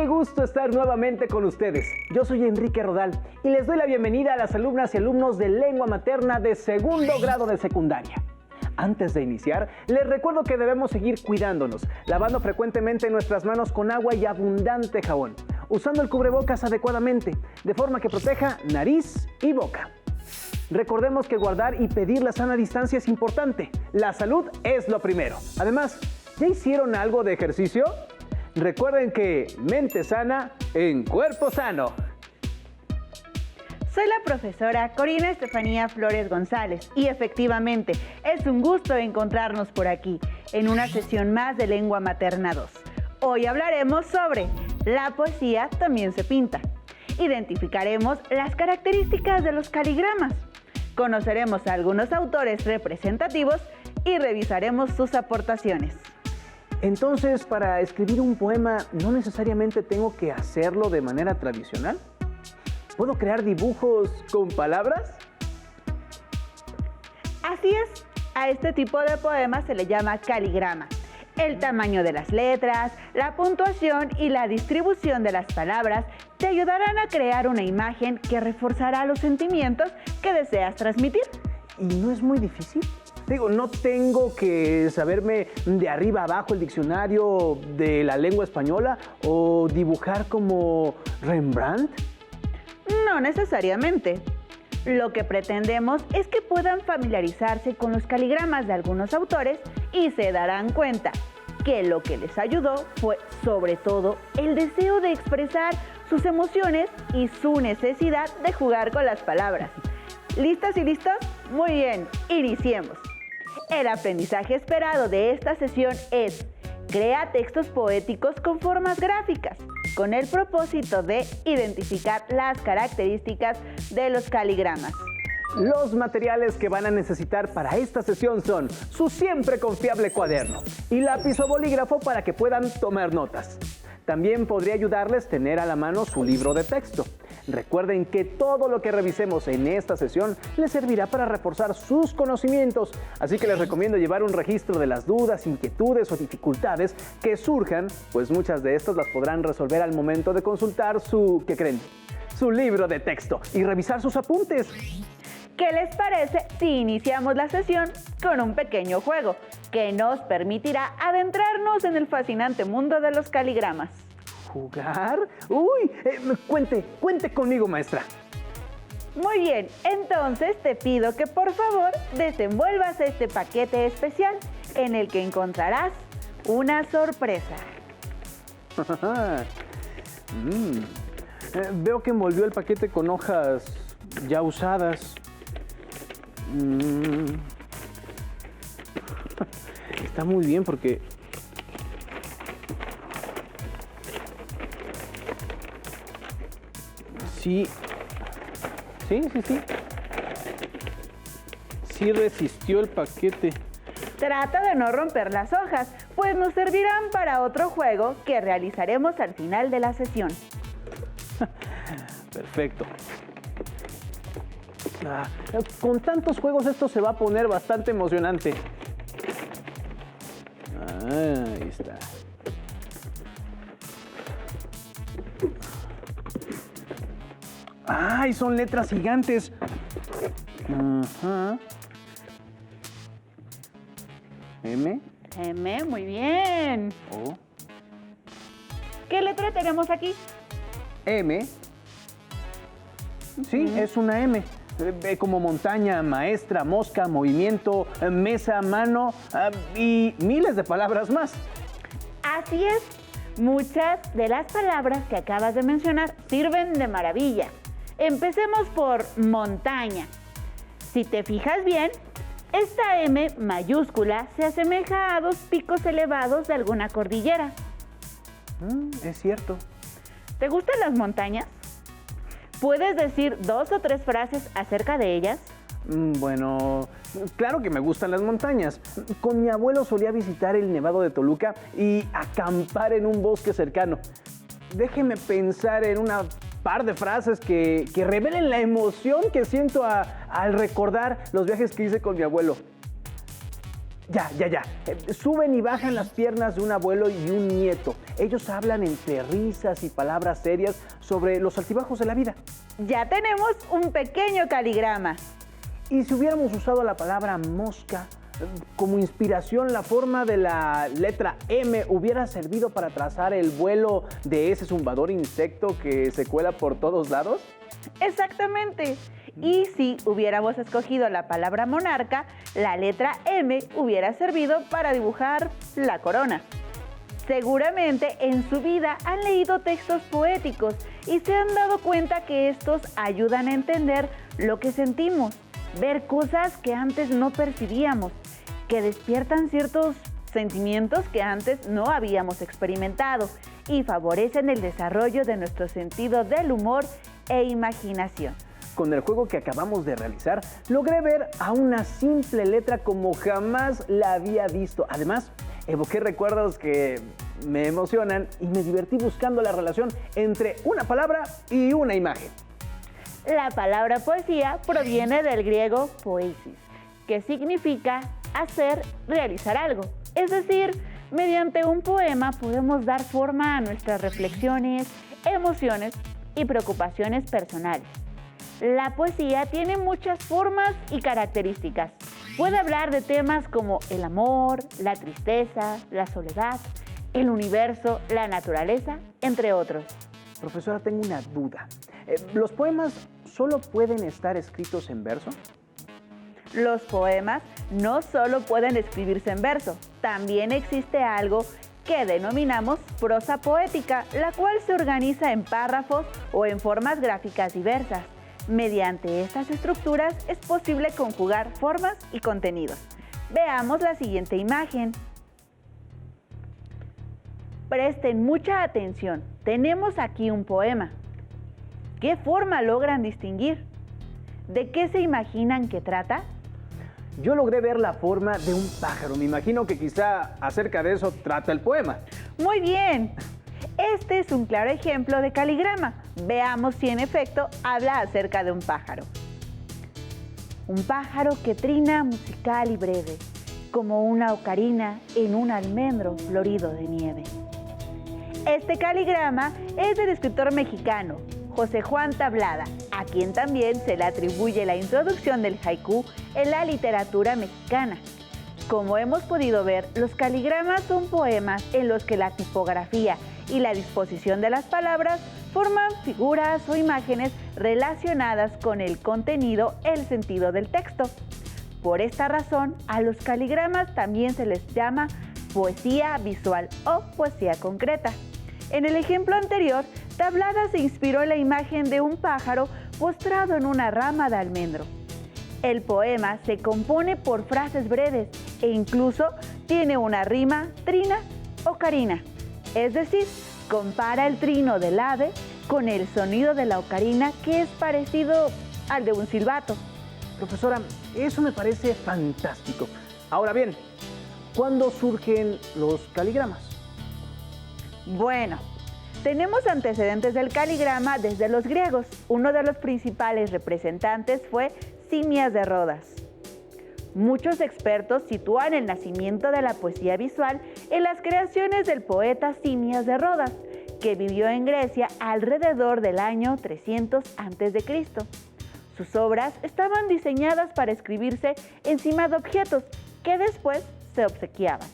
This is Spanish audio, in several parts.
Qué gusto estar nuevamente con ustedes. Yo soy Enrique Rodal y les doy la bienvenida a las alumnas y alumnos de lengua materna de segundo grado de secundaria. Antes de iniciar, les recuerdo que debemos seguir cuidándonos, lavando frecuentemente nuestras manos con agua y abundante jabón, usando el cubrebocas adecuadamente, de forma que proteja nariz y boca. Recordemos que guardar y pedir la sana distancia es importante. La salud es lo primero. Además, ¿ya hicieron algo de ejercicio? Recuerden que mente sana en cuerpo sano. Soy la profesora Corina Estefanía Flores González y efectivamente es un gusto encontrarnos por aquí en una sesión más de Lengua Materna 2. Hoy hablaremos sobre la poesía también se pinta. Identificaremos las características de los caligramas. Conoceremos a algunos autores representativos y revisaremos sus aportaciones. Entonces, para escribir un poema, ¿no necesariamente tengo que hacerlo de manera tradicional? ¿Puedo crear dibujos con palabras? Así es, a este tipo de poema se le llama caligrama. El tamaño de las letras, la puntuación y la distribución de las palabras te ayudarán a crear una imagen que reforzará los sentimientos que deseas transmitir. ¿Y no es muy difícil? Digo, ¿no tengo que saberme de arriba a abajo el diccionario de la lengua española o dibujar como Rembrandt? No necesariamente. Lo que pretendemos es que puedan familiarizarse con los caligramas de algunos autores y se darán cuenta que lo que les ayudó fue sobre todo el deseo de expresar sus emociones y su necesidad de jugar con las palabras. ¿Listas y listos? Muy bien, iniciemos. El aprendizaje esperado de esta sesión es: crea textos poéticos con formas gráficas, con el propósito de identificar las características de los caligramas. Los materiales que van a necesitar para esta sesión son su siempre confiable cuaderno y lápiz o bolígrafo para que puedan tomar notas. También podría ayudarles tener a la mano su libro de texto. Recuerden que todo lo que revisemos en esta sesión les servirá para reforzar sus conocimientos, así que les recomiendo llevar un registro de las dudas, inquietudes o dificultades que surjan, pues muchas de estas las podrán resolver al momento de consultar ¿qué creen? Su libro de texto y revisar sus apuntes. ¿Qué les parece si iniciamos la sesión con un pequeño juego que nos permitirá adentrarnos en el fascinante mundo de los caligramas? ¿Jugar? ¡Uy! Cuente conmigo, maestra. Muy bien, entonces te pido que por favor desenvuelvas este paquete especial en el que encontrarás una sorpresa. Veo que envolvió el paquete con hojas ya usadas. Está muy bien porque sí resistió el paquete. Trata de no romper las hojas, pues nos servirán para otro juego que realizaremos al final de la sesión. Perfecto. Con tantos juegos esto se va a poner bastante emocionante. Ahí está. ¡Ay, son letras gigantes! M, muy bien. O. ¿Qué letra tenemos aquí? M. Sí, es una M. Como montaña, maestra, mosca, movimiento, mesa, mano y miles de palabras más. Así es. Muchas de las palabras que acabas de mencionar sirven de maravilla. Empecemos por montaña. Si te fijas bien, esta M mayúscula se asemeja a dos picos elevados de alguna cordillera. Es cierto. ¿Te gustan las montañas? ¿Puedes decir 2 o 3 frases acerca de ellas? Bueno, claro que me gustan las montañas. Con mi abuelo solía visitar el Nevado de Toluca y acampar en un bosque cercano. Déjeme pensar en una par de frases que revelen la emoción que siento al recordar los viajes que hice con mi abuelo. Ya. Suben y bajan las piernas de un abuelo y un nieto. Ellos hablan entre risas y palabras serias sobre los altibajos de la vida. Ya tenemos un pequeño caligrama. Y si hubiéramos usado la palabra mosca como inspiración, la forma de la letra M hubiera servido para trazar el vuelo de ese zumbador insecto que se cuela por todos lados. Exactamente. Y si hubiéramos escogido la palabra monarca, la letra M hubiera servido para dibujar la corona. Seguramente en su vida han leído textos poéticos y se han dado cuenta que estos ayudan a entender lo que sentimos, ver cosas que antes no percibíamos, que despiertan ciertos sentimientos que antes no habíamos experimentado y favorecen el desarrollo de nuestro sentido del humor e imaginación. Con el juego que acabamos de realizar, logré ver a una simple letra como jamás la había visto. Además, evoqué recuerdos que me emocionan y me divertí buscando la relación entre una palabra y una imagen. La palabra poesía proviene del griego poesis, que significa hacer, realizar algo. Es decir, mediante un poema podemos dar forma a nuestras reflexiones, emociones y preocupaciones personales. La poesía tiene muchas formas y características. Puede hablar de temas como el amor, la tristeza, la soledad, el universo, la naturaleza, entre otros. Profesora, tengo una duda. ¿Los poemas solo pueden estar escritos en verso? Los poemas no solo pueden escribirse en verso, también existe algo que denominamos prosa poética, la cual se organiza en párrafos o en formas gráficas diversas. Mediante estas estructuras es posible conjugar formas y contenidos. Veamos la siguiente imagen. Presten mucha atención. Tenemos aquí un poema. ¿Qué forma logran distinguir? ¿De qué se imaginan que trata? Yo logré ver la forma de un pájaro. Me imagino que quizá acerca de eso trata el poema. Muy bien. Este es un claro ejemplo de caligrama. Veamos si en efecto habla acerca de un pájaro. Un pájaro que trina musical y breve, como una ocarina en un almendro florido de nieve. Este caligrama es del escritor mexicano José Juan Tablada, a quien también se le atribuye la introducción del haiku en la literatura mexicana. Como hemos podido ver, los caligramas son poemas en los que la tipografía y la disposición de las palabras forman figuras o imágenes relacionadas con el contenido, el sentido del texto. Por esta razón, a los caligramas también se les llama poesía visual o poesía concreta. En el ejemplo anterior, Tablada se inspiró en la imagen de un pájaro postrado en una rama de almendro. El poema se compone por frases breves e incluso tiene una rima trina o carina. Es decir, compara el trino del ave con el sonido de la ocarina, que es parecido al de un silbato. Profesora, eso me parece fantástico. Ahora bien, ¿cuándo surgen los caligramas? Bueno, tenemos antecedentes del caligrama desde los griegos. Uno de los principales representantes fue Simias de Rodas. Muchos expertos sitúan el nacimiento de la poesía visual en las creaciones del poeta Simias de Rodas, que vivió en Grecia alrededor del año 300 a.C. Sus obras estaban diseñadas para escribirse encima de objetos que después se obsequiaban.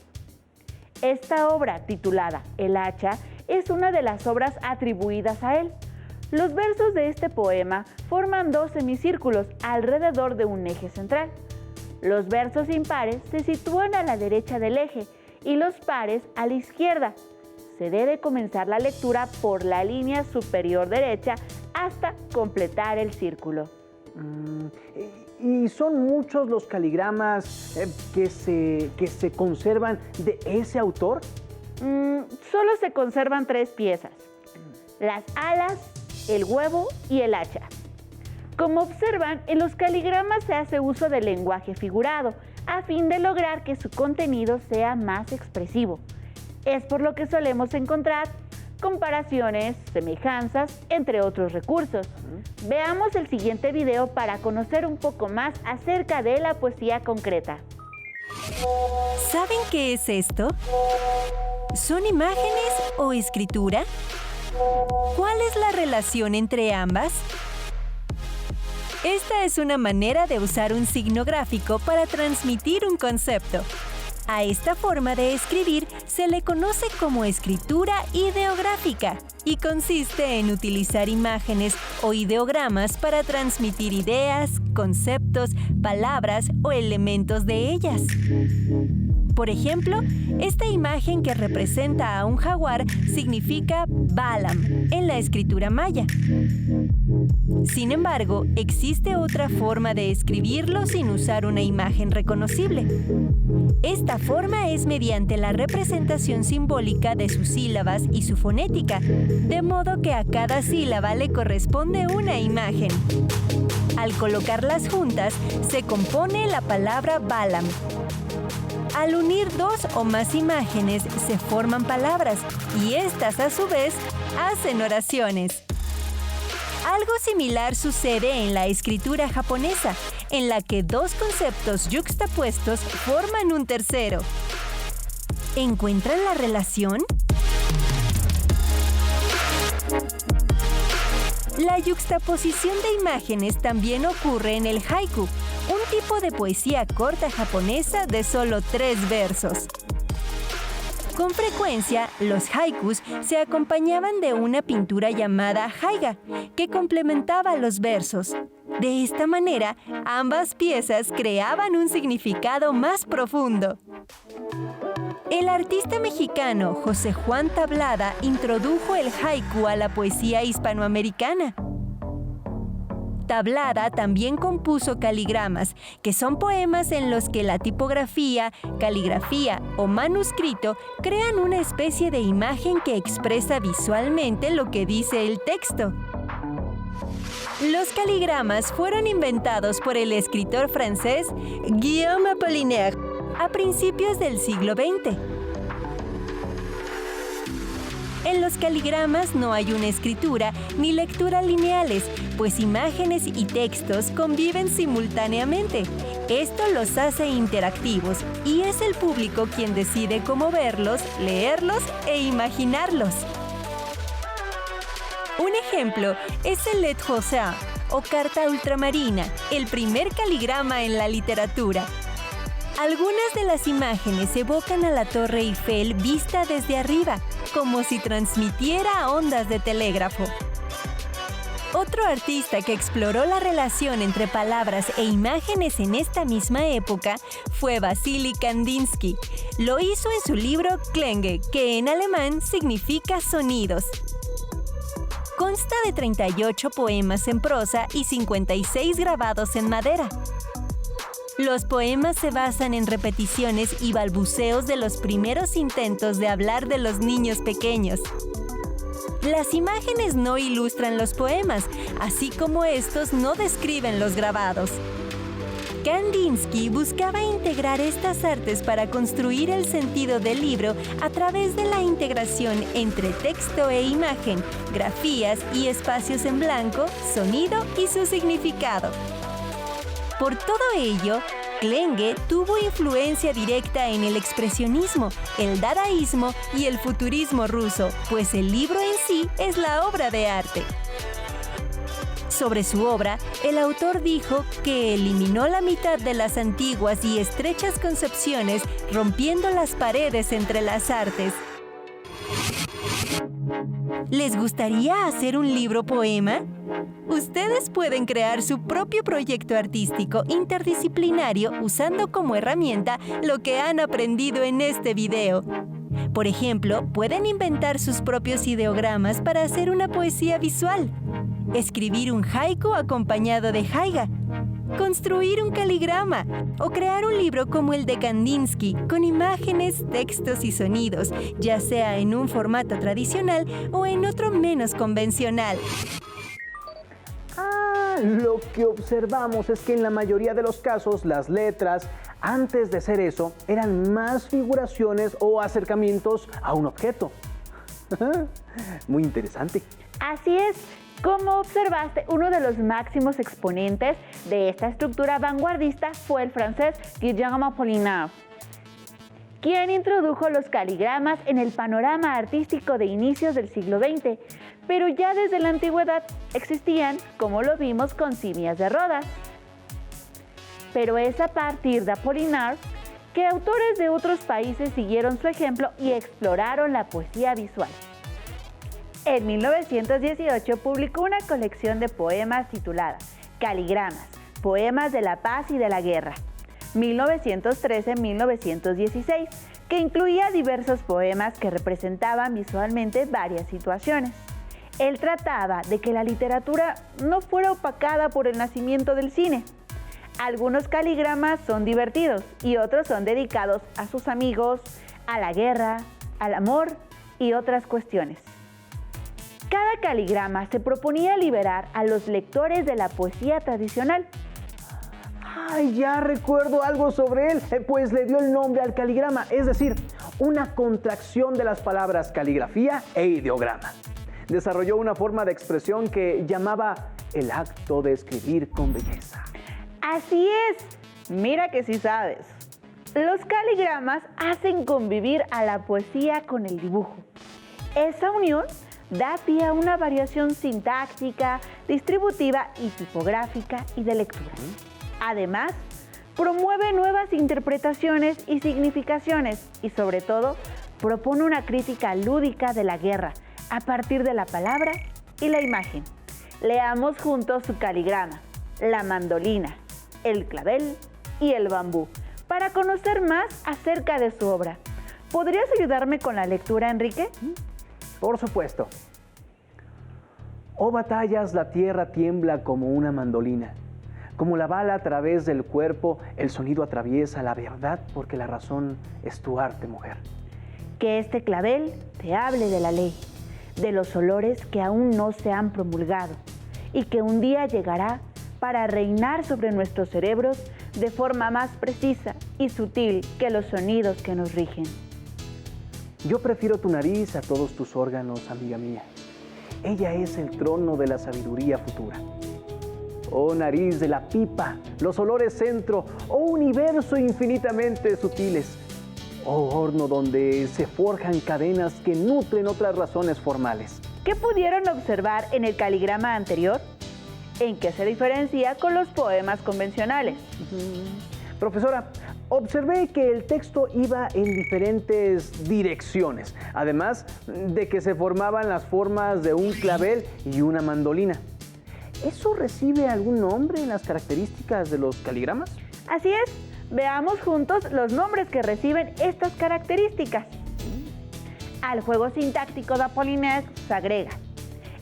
Esta obra, titulada El hacha, es una de las obras atribuidas a él. Los versos de este poema forman dos semicírculos alrededor de un eje central. Los versos impares se sitúan a la derecha del eje y los pares a la izquierda. Se debe comenzar la lectura por la línea superior derecha hasta completar el círculo. ¿Y son muchos los caligramas que se conservan de ese autor? Solo se conservan 3 piezas: las alas, el huevo y el hacha. Como observan, en los caligramas se hace uso del lenguaje figurado a fin de lograr que su contenido sea más expresivo. Es por lo que solemos encontrar comparaciones, semejanzas, entre otros recursos. Veamos el siguiente video para conocer un poco más acerca de la poesía concreta. ¿Saben qué es esto? ¿Son imágenes o escritura? ¿Cuál es la relación entre ambas? Esta es una manera de usar un signo gráfico para transmitir un concepto. A esta forma de escribir se le conoce como escritura ideográfica y consiste en utilizar imágenes o ideogramas para transmitir ideas, conceptos, palabras o elementos de ellas. Por ejemplo, esta imagen que representa a un jaguar significa Balaam en la escritura maya. Sin embargo, existe otra forma de escribirlo sin usar una imagen reconocible. Esta forma es mediante la representación simbólica de sus sílabas y su fonética, de modo que a cada sílaba le corresponde una imagen. Al colocarlas juntas, se compone la palabra Balaam. Al unir dos o más imágenes, se forman palabras y estas, a su vez, hacen oraciones. Algo similar sucede en la escritura japonesa, en la que dos conceptos yuxtapuestos forman un tercero. ¿Encuentran la relación? La yuxtaposición de imágenes también ocurre en el haiku, un tipo de poesía corta japonesa de solo 3 versos. Con frecuencia, los haikus se acompañaban de una pintura llamada haiga, que complementaba los versos. De esta manera, ambas piezas creaban un significado más profundo. El artista mexicano José Juan Tablada introdujo el haiku a la poesía hispanoamericana. Tablada también compuso caligramas, que son poemas en los que la tipografía, caligrafía o manuscrito crean una especie de imagen que expresa visualmente lo que dice el texto. Los caligramas fueron inventados por el escritor francés Guillaume Apollinaire a principios del siglo XX. En los caligramas no hay una escritura ni lectura lineales, pues imágenes y textos conviven simultáneamente. Esto los hace interactivos y es el público quien decide cómo verlos, leerlos e imaginarlos. Un ejemplo es el Lettre Océan, o carta ultramarina, el primer caligrama en la literatura. Algunas de las imágenes evocan a la Torre Eiffel vista desde arriba, como si transmitiera ondas de telégrafo. Otro artista que exploró la relación entre palabras e imágenes en esta misma época fue Wassily Kandinsky. Lo hizo en su libro Klänge, que en alemán significa sonidos. Consta de 38 poemas en prosa y 56 grabados en madera. Los poemas se basan en repeticiones y balbuceos de los primeros intentos de hablar de los niños pequeños. Las imágenes no ilustran los poemas, así como estos no describen los grabados. Kandinsky buscaba integrar estas artes para construir el sentido del libro a través de la integración entre texto e imagen, grafías y espacios en blanco, sonido y su significado. Por todo ello, Klänge tuvo influencia directa en el expresionismo, el dadaísmo y el futurismo ruso, pues el libro en sí es la obra de arte. Sobre su obra, el autor dijo que eliminó la mitad de las antiguas y estrechas concepciones, rompiendo las paredes entre las artes. ¿Les gustaría hacer un libro poema? Ustedes pueden crear su propio proyecto artístico interdisciplinario usando como herramienta lo que han aprendido en este video. Por ejemplo, pueden inventar sus propios ideogramas para hacer una poesía visual, escribir un haiku acompañado de haiga, construir un caligrama o crear un libro como el de Kandinsky con imágenes, textos y sonidos, ya sea en un formato tradicional o en otro menos convencional. Lo que observamos es que en la mayoría de los casos las letras, antes de ser eso, eran más figuraciones o acercamientos a un objeto. Muy interesante. Así es. Como observaste, uno de los máximos exponentes de esta estructura vanguardista fue el francés Guillaume Apollinaire. quien introdujo los caligramas en el panorama artístico de inicios del siglo XX, pero ya desde la antigüedad existían, como lo vimos con Simias de Rodas. Pero es a partir de Apollinaire que autores de otros países siguieron su ejemplo y exploraron la poesía visual. En 1918 publicó una colección de poemas titulada Caligramas, Poemas de la Paz y de la Guerra, 1913-1916, que incluía diversos poemas que representaban visualmente varias situaciones. Él trataba de que la literatura no fuera opacada por el nacimiento del cine. Algunos caligramas son divertidos y otros son dedicados a sus amigos, a la guerra, al amor y otras cuestiones. Cada caligrama se proponía liberar a los lectores de la poesía tradicional. ¡Ay, ya recuerdo algo sobre él! Pues le dio el nombre al caligrama, es decir, una contracción de las palabras caligrafía e ideograma. Desarrolló una forma de expresión que llamaba el acto de escribir con belleza. Así es, mira que sí sabes. Los caligramas hacen convivir a la poesía con el dibujo. Esa unión da pie a una variación sintáctica, distributiva y tipográfica y de lectura. Además, promueve nuevas interpretaciones y significaciones y, sobre todo, propone una crítica lúdica de la guerra a partir de la palabra y la imagen. Leamos juntos su caligrama, la mandolina, el clavel y el bambú, para conocer más acerca de su obra. ¿Podrías ayudarme con la lectura, Enrique? Por supuesto. Oh batallas, la tierra tiembla como una mandolina. Como la bala a través del cuerpo, el sonido atraviesa la verdad porque la razón es tu arte, mujer. Que este clavel te hable de la ley, de los olores que aún no se han promulgado y que un día llegará para reinar sobre nuestros cerebros de forma más precisa y sutil que los sonidos que nos rigen. Yo prefiero tu nariz a todos tus órganos, amiga mía. Ella es el trono de la sabiduría futura. Oh nariz de la pipa, los olores centro, oh universo infinitamente sutiles. Oh horno donde se forjan cadenas que nutren otras razones formales. ¿Qué pudieron observar en el caligrama anterior? ¿En qué se diferencia con los poemas convencionales? Profesora, observé que el texto iba en diferentes direcciones, además de que se formaban las formas de un clavel y una mandolina. ¿Eso recibe algún nombre en las características de los caligramas? Así es. Veamos juntos los nombres que reciben estas características. Al juego sintáctico de Apollinaire se agrega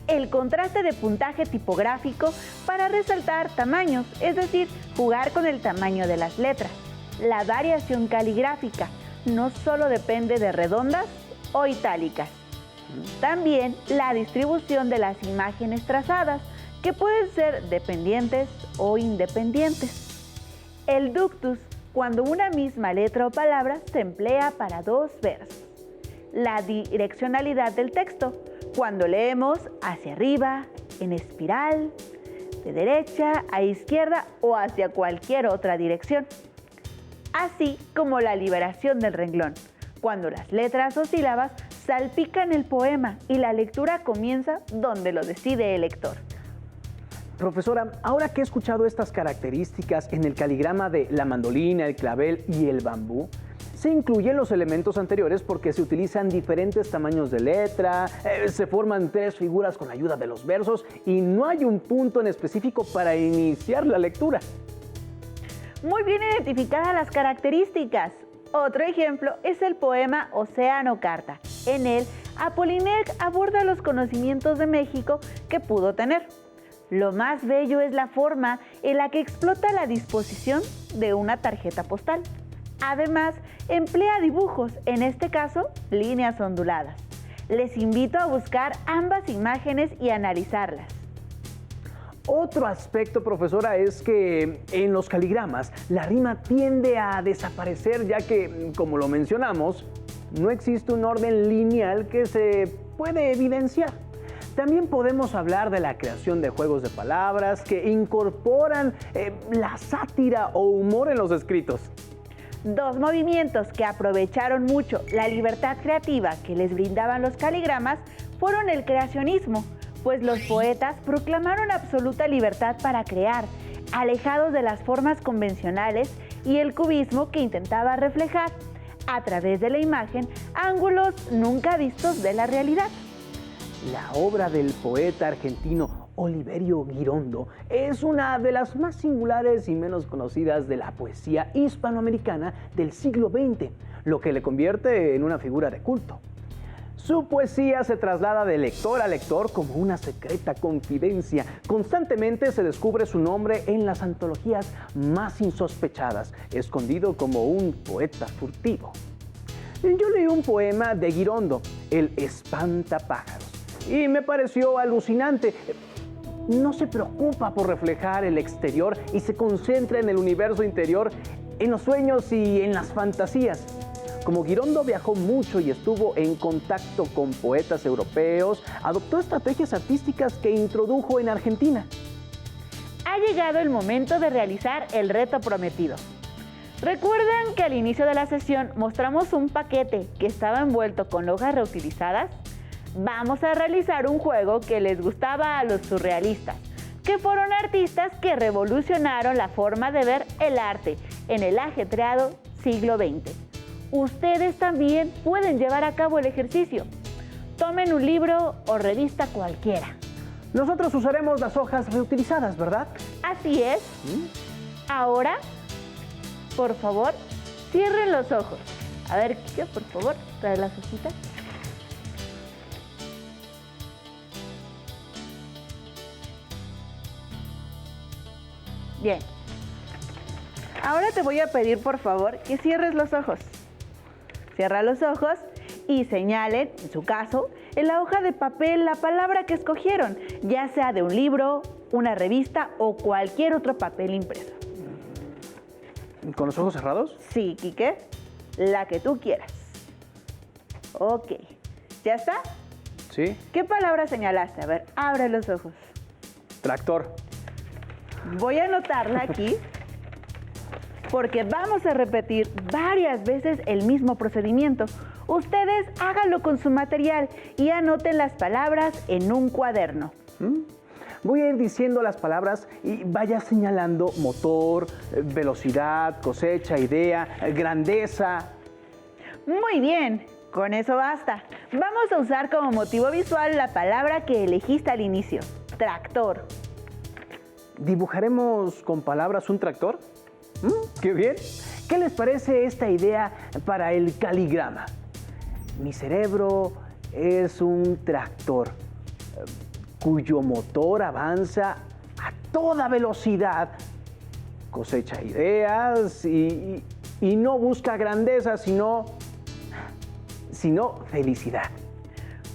el contraste de puntaje tipográfico para resaltar tamaños, es decir, jugar con el tamaño de las letras. La variación caligráfica no solo depende de redondas o itálicas. También la distribución de las imágenes trazadas, que pueden ser dependientes o independientes. El ductus, cuando una misma letra o palabra se emplea para dos versos. La direccionalidad del texto, cuando leemos hacia arriba, en espiral, de derecha a izquierda o hacia cualquier otra dirección. Así como la liberación del renglón, cuando las letras o sílabas salpican el poema y la lectura comienza donde lo decide el lector. Profesora, ahora que he escuchado estas características en el caligrama de la mandolina, el clavel y el bambú, se incluyen los elementos anteriores porque se utilizan diferentes tamaños de letra, se forman tres figuras con ayuda de los versos y no hay un punto en específico para iniciar la lectura. Muy bien identificadas las características. Otro ejemplo es el poema Océano Carta. En él, Apollinaire aborda los conocimientos de México que pudo tener. Lo más bello es la forma en la que explota la disposición de una tarjeta postal. Además, emplea dibujos, en este caso, líneas onduladas. Les invito a buscar ambas imágenes y analizarlas. Otro aspecto, profesora, es que en los caligramas la rima tiende a desaparecer ya que, como lo mencionamos, no existe un orden lineal que se puede evidenciar. También podemos hablar de la creación de juegos de palabras que incorporan la sátira o humor en los escritos. Dos movimientos que aprovecharon mucho la libertad creativa que les brindaban los caligramas fueron el creacionismo, pues los poetas proclamaron absoluta libertad para crear, alejados de las formas convencionales, y el cubismo, que intentaba reflejar, a través de la imagen, ángulos nunca vistos de la realidad. La obra del poeta argentino Oliverio Girondo es una de las más singulares y menos conocidas de la poesía hispanoamericana del siglo XX, lo que le convierte en una figura de culto. Su poesía se traslada de lector a lector como una secreta confidencia. Constantemente se descubre su nombre en las antologías más insospechadas, escondido como un poeta furtivo. Yo leí un poema de Girondo, El espantapájaros, y me pareció alucinante. No se preocupa por reflejar el exterior y se concentra en el universo interior, en los sueños y en las fantasías. Como Girondo viajó mucho y estuvo en contacto con poetas europeos, adoptó estrategias artísticas que introdujo en Argentina. Ha llegado el momento de realizar el reto prometido. ¿Recuerdan que al inicio de la sesión mostramos un paquete que estaba envuelto con hojas reutilizadas? Vamos a realizar un juego que les gustaba a los surrealistas, que fueron artistas que revolucionaron la forma de ver el arte en el ajetreado siglo XX. Ustedes también pueden llevar a cabo el ejercicio. Tomen un libro o revista cualquiera. Nosotros usaremos las hojas reutilizadas, ¿verdad? Así es. Ahora, por favor, cierren los ojos. A ver, Kike, por favor, trae las hojitas. Bien. Ahora te voy a pedir, por favor, que cierres los ojos. Cierra los ojos y señalen, en su caso, en la hoja de papel la palabra que escogieron, ya sea de un libro, una revista o cualquier otro papel impreso. ¿Con los ojos cerrados? Sí, Kike, la que tú quieras. Ok, ¿ya está? Sí. ¿Qué palabra señalaste? A ver, abre los ojos. Tractor. Voy a anotarla aquí porque vamos a repetir varias veces el mismo procedimiento. Ustedes háganlo con su material y anoten las palabras en un cuaderno. Voy a ir diciendo las palabras y vaya señalando motor, velocidad, cosecha, idea, grandeza. Muy bien, con eso basta. Vamos a usar como motivo visual la palabra que elegiste al inicio, tractor. ¿Dibujaremos con palabras un tractor? ¡Qué bien! ¿Qué les parece esta idea para el caligrama? Mi cerebro es un tractor cuyo motor avanza a toda velocidad, cosecha ideas y no busca grandeza, sino felicidad.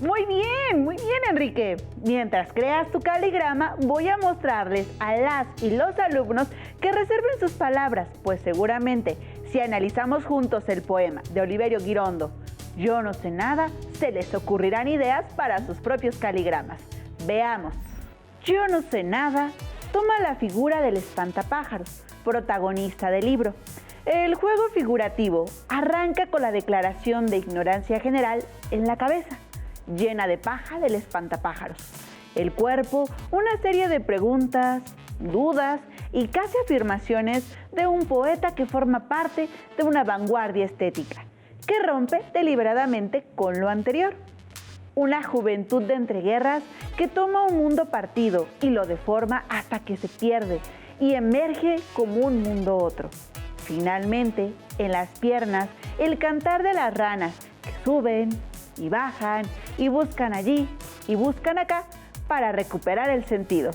Muy bien, Enrique. Mientras creas tu caligrama, voy a mostrarles a las y los alumnos que reserven sus palabras, pues seguramente, si analizamos juntos el poema de Oliverio Girondo, Yo no sé nada, se les ocurrirán ideas para sus propios caligramas. Veamos. Yo no sé nada toma la figura del espantapájaros, protagonista del libro. El juego figurativo arranca con la declaración de ignorancia general en la cabeza, llena de paja del espantapájaros. El cuerpo, una serie de preguntas, dudas y casi afirmaciones de un poeta que forma parte de una vanguardia estética, que rompe deliberadamente con lo anterior. Una juventud de entreguerras que toma un mundo partido y lo deforma hasta que se pierde y emerge como un mundo otro. Finalmente, en las piernas, el cantar de las ranas que suben y bajan y buscan allí y buscan acá para recuperar el sentido.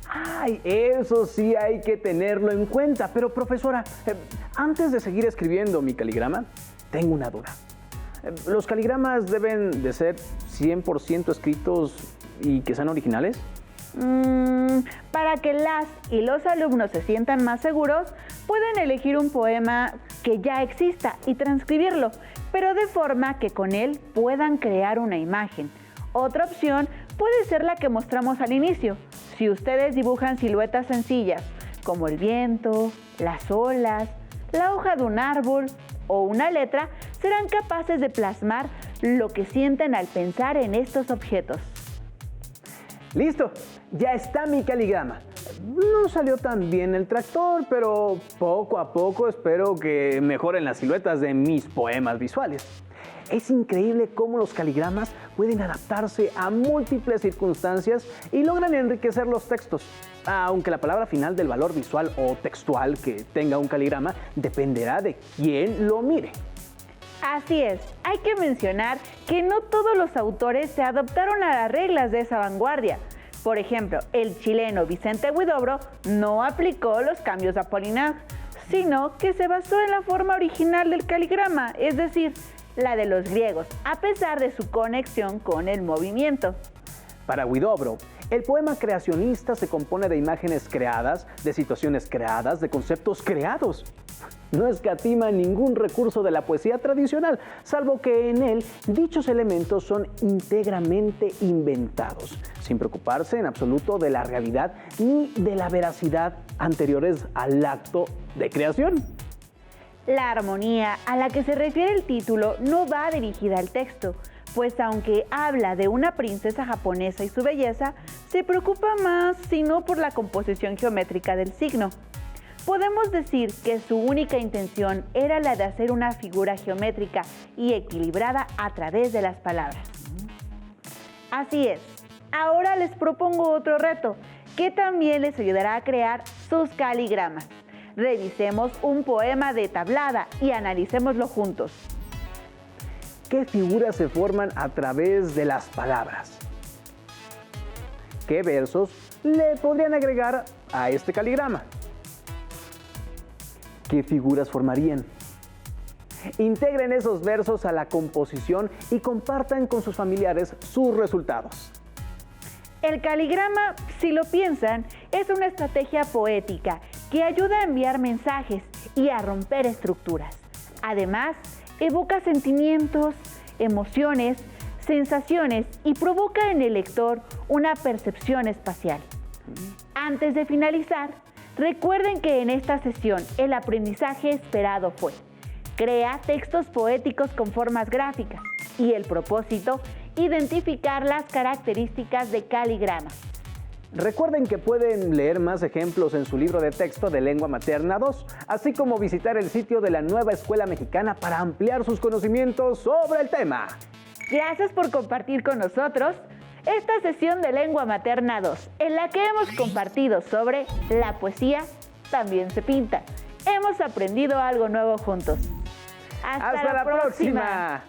¡Ay! Eso sí hay que tenerlo en cuenta. Pero profesora, antes de seguir escribiendo mi caligrama, tengo una duda. ¿Los caligramas deben de ser 100% escritos y que sean originales? Para que las y los alumnos se sientan más seguros, pueden elegir un poema que ya exista y transcribirlo, pero de forma que con él puedan crear una imagen. Otra opción puede ser la que mostramos al inicio. Si ustedes dibujan siluetas sencillas, como el viento, las olas, la hoja de un árbol o una letra serán capaces de plasmar lo que sienten al pensar en estos objetos. ¡Listo! Ya está mi caligrama. No salió tan bien el tractor, pero poco a poco espero que mejoren las siluetas de mis poemas visuales. Es increíble cómo los caligramas pueden adaptarse a múltiples circunstancias y logran enriquecer los textos, aunque la palabra final del valor visual o textual que tenga un caligrama dependerá de quién lo mire. Así es, hay que mencionar que no todos los autores se adaptaron a las reglas de esa vanguardia. Por ejemplo, el chileno Vicente Huidobro no aplicó los cambios de Apollinaire, sino que se basó en la forma original del caligrama, es decir, la de los griegos, a pesar de su conexión con el movimiento. Para Huidobro, el poema creacionista se compone de imágenes creadas, de situaciones creadas, de conceptos creados. No escatima ningún recurso de la poesía tradicional, salvo que en él dichos elementos son íntegramente inventados, sin preocuparse en absoluto de la realidad ni de la veracidad anteriores al acto de creación. La armonía a la que se refiere el título no va dirigida al texto, pues aunque habla de una princesa japonesa y su belleza, se preocupa más sino por la composición geométrica del signo. Podemos decir que su única intención era la de hacer una figura geométrica y equilibrada a través de las palabras. Así es, ahora les propongo otro reto, que también les ayudará a crear sus caligramas. Revisemos un poema de tablada y analicémoslo juntos. ¿Qué figuras se forman a través de las palabras? ¿Qué versos le podrían agregar a este caligrama? ¿Qué figuras formarían? Integren esos versos a la composición y compartan con sus familiares sus resultados. El caligrama, si lo piensan, es una estrategia poética que ayuda a enviar mensajes y a romper estructuras. Además, evoca sentimientos, emociones, sensaciones y provoca en el lector una percepción espacial. Antes de finalizar, recuerden que en esta sesión el aprendizaje esperado fue: crea textos poéticos con formas gráficas y el propósito, identificar las características de caligrama. Recuerden que pueden leer más ejemplos en su libro de texto de Lengua Materna 2, así como visitar el sitio de la Nueva Escuela Mexicana para ampliar sus conocimientos sobre el tema. Gracias por compartir con nosotros esta sesión de Lengua Materna 2, en la que hemos compartido sobre la poesía también se pinta. Hemos aprendido algo nuevo juntos. ¡Hasta la próxima!